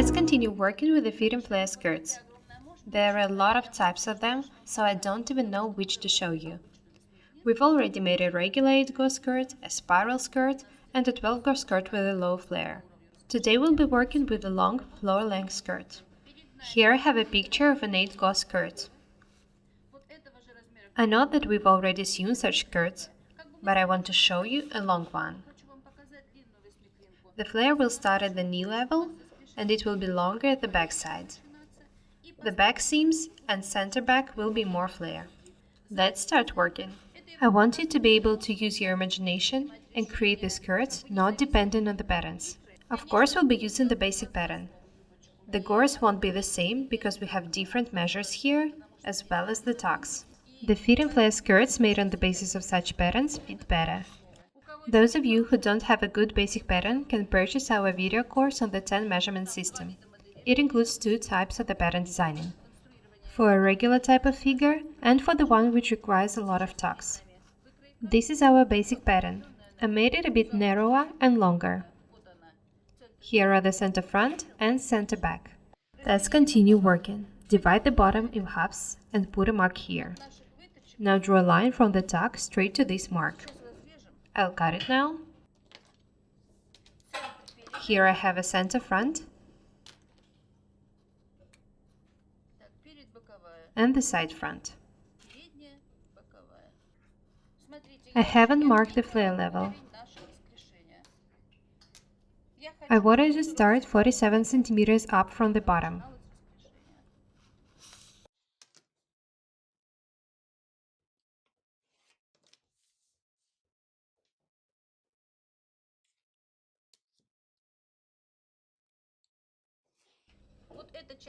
Let's continue working with the feet and flare skirts. There are a lot of types of them, so I don't even know which to show you. We've already made a regular 8-gore skirt, a spiral skirt, and a 12-gore skirt with a low flare. Today we'll be working with a long floor-length skirt. Here I have a picture of an 8-gore skirt. I know that we've already sewn such skirts, but I want to show you a long one. The flare will start at the knee level, and it will be longer at the back side. The back seams and center back will be more flare. Let's start working. I want you to be able to use your imagination and create the skirts not depending on the patterns. Of course, we'll be using the basic pattern. The gores won't be the same because we have different measures here, as well as the tucks. The feet and flare skirts made on the basis of such patterns fit better. Those of you who don't have a good basic pattern can purchase our video course on the 10 measurement system. It includes 2 types of the pattern designing: for a regular type of figure and for the one which requires a lot of tucks. This is our basic pattern. I made it a bit narrower and longer. Here are the center front and center back. Let's continue working. Divide the bottom in halves and put a mark here. Now draw a line from the tuck straight to this mark. I'll cut it now. Here I have a center front and the side front. I haven't marked the flare level. I wanted to start 47 centimeters up from the bottom.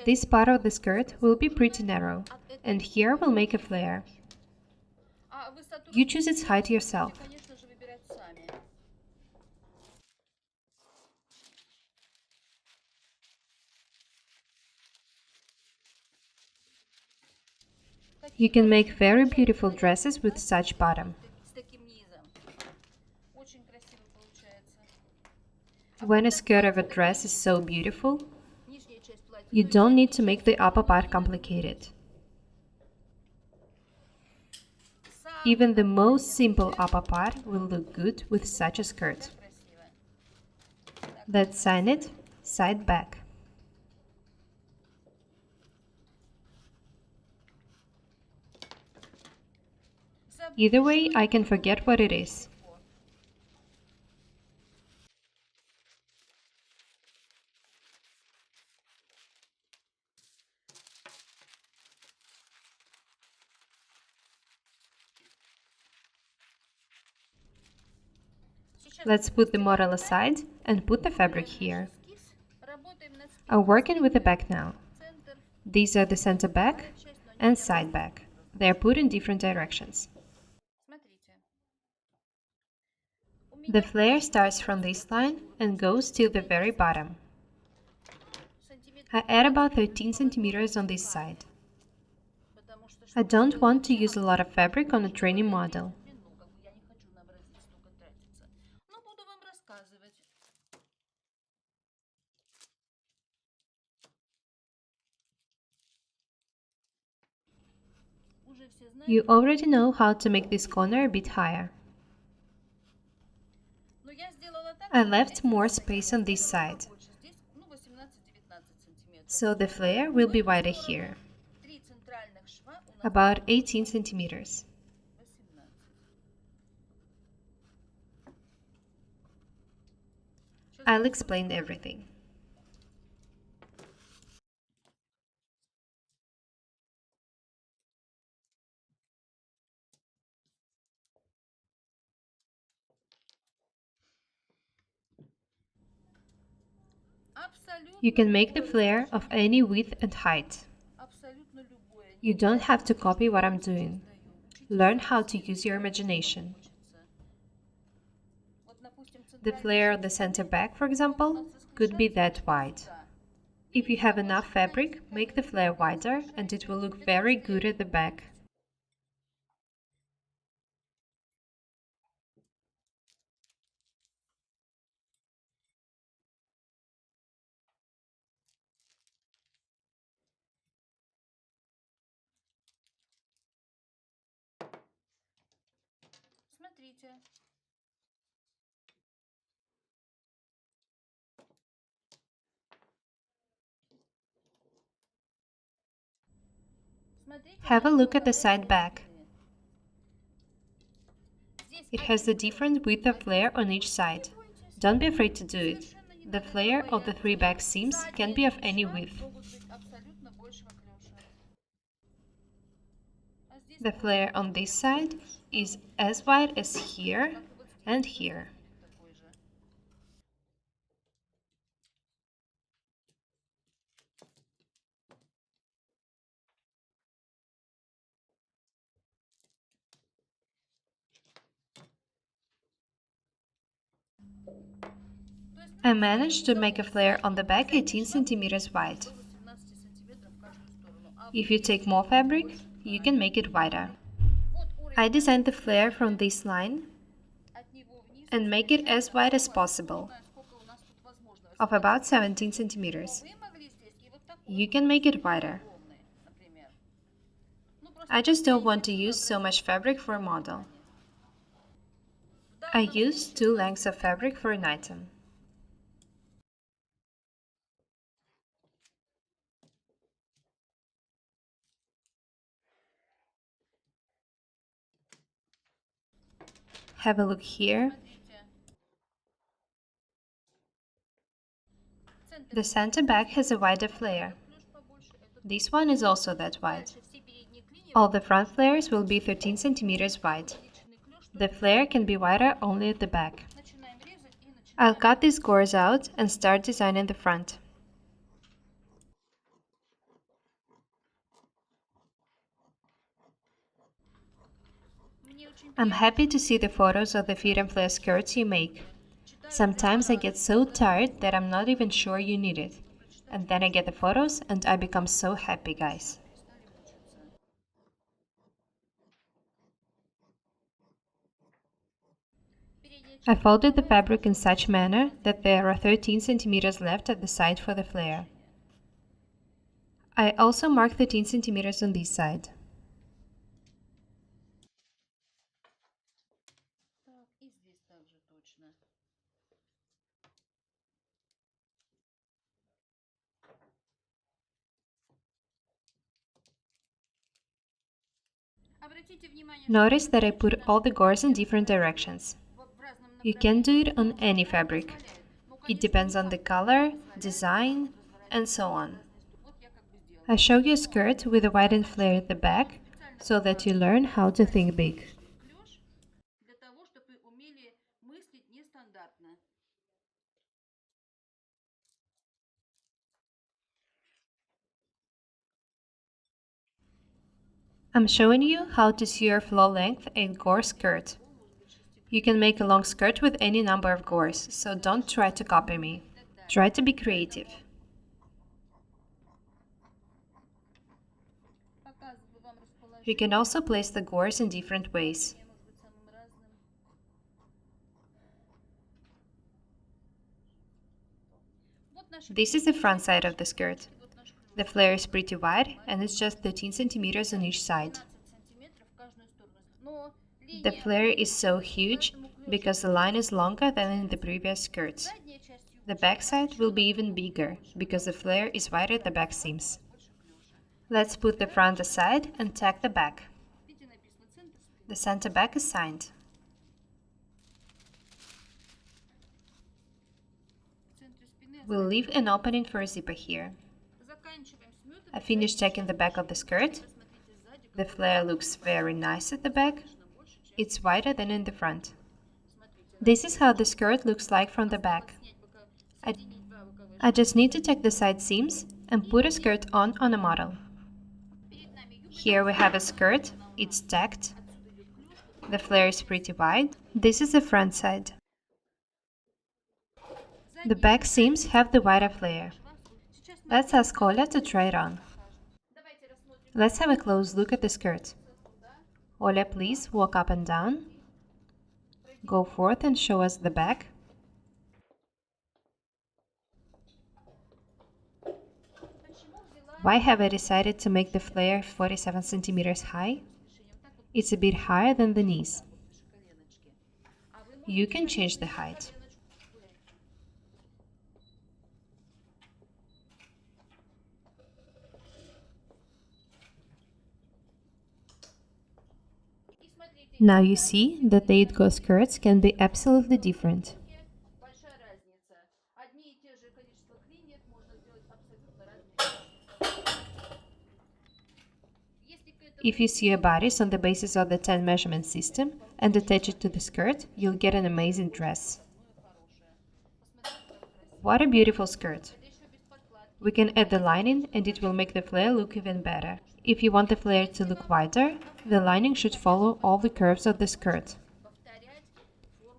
This part of the skirt will be pretty narrow, and here we'll make a flare. You choose its height yourself. You can make very beautiful dresses with such bottom. When a skirt of a dress is so beautiful, you don't need to make the upper part complicated. Even the most simple upper part will look good with such a skirt. Let's sign it side back. Either way, I can forget what it is. Let's put the model aside and put the fabric here. I'm working with the back now. These are the center back and side back. They are put in different directions. The flare starts from this line and goes till the very bottom. I add about 13 centimeters on this side. I don't want to use a lot of fabric on a training model. You already know how to make this corner a bit higher. I left more space on this side, so the flare will be wider here, about 18 centimeters. I'll explain everything. You can make the flare of any width and height. You don't have to copy what I'm doing. Learn how to use your imagination. The flare on the center back, for example, could be that wide. If you have enough fabric, make the flare wider and it will look very good at the back. Have a look at the side back. It has the different width of flare on each side. Don't be afraid to do it. The flare of the three back seams can be of any width. The flare on this side is as wide as here and here. I managed to make a flare on the back 18 centimeters wide. If you take more fabric, you can make it wider. I designed the flare from this line and make it as wide as possible, of about 17 centimeters. You can make it wider. I just don't want to use so much fabric for a model. I used 2 lengths of fabric for an item. Have a look here. The center back has a wider flare. This one is also that wide. All the front flares will be 13 centimeters wide. The flare can be wider only at the back. I'll cut these gores out and start designing the front. I'm happy to see the photos of the feet and flare skirts you make. Sometimes I get so tired that I'm not even sure you need it. And then I get the photos and I become so happy, guys. I folded the fabric in such manner that there are 13 centimeters left at the side for the flare. I also marked 13 centimeters on this side. Notice that I put all the gores in different directions. You can do it on any fabric. It depends on the color, design, and so on. I show you a skirt with a widened flare at the back so that you learn how to think big. I'm showing you how to sew floor length a gore skirt. You can make a long skirt with any number of gores, so don't try to copy me. Try to be creative. You can also place the gores in different ways. This is the front side of the skirt. The flare is pretty wide and it's just 13 centimeters on each side. The flare is so huge because the line is longer than in the previous skirts. The back side will be even bigger because the flare is wider at the back seams. Let's put the front aside and tack the back. The center back is signed. We'll leave an opening for a zipper here. I finished tacking the back of the skirt. The flare looks very nice at the back. It's wider than in the front. This is how the skirt looks like from the back. I just need to tack the side seams and put a skirt on a model. Here we have a skirt. It's tacked. The flare is pretty wide. This is the front side. The back seams have the wider flare. Let's ask Oля to try it on. Let's have a close look at the skirt. Oля, please walk up and down. Go forth and show us the back. Why have I decided to make the flare 47 centimeters high? It's a bit higher than the knees. You can change the height. Now you see that the 8-go skirts can be absolutely different. If you sew your bodice on the basis of the 10 measurement system and attach it to the skirt, you'll get an amazing dress. What a beautiful skirt! We can add the lining and it will make the flare look even better. If you want the flare to look wider, the lining should follow all the curves of the skirt.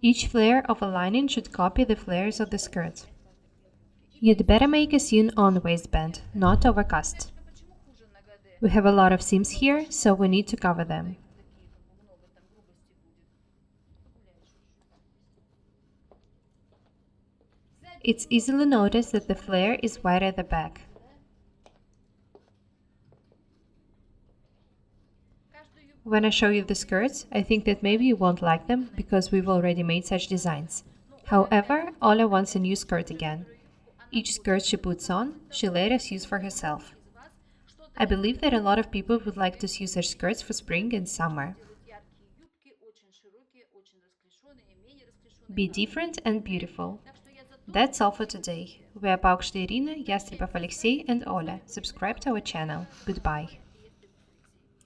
Each flare of a lining should copy the flares of the skirt. You'd better make a sewn-on waistband, not overcast. We have a lot of seams here, so we need to cover them. It's easily noticed that the flare is wider at the back. When I show you the skirts, I think that maybe you won't like them because we've already made such designs. However, Ola wants a new skirt again. Each skirt she puts on, she later sews for herself. I believe that a lot of people would like to sew such skirts for spring and summer. Be different and beautiful. That's all for today. We are Paukštė Irina, Yastribov Alexei and Ola. Subscribe to our channel. Goodbye.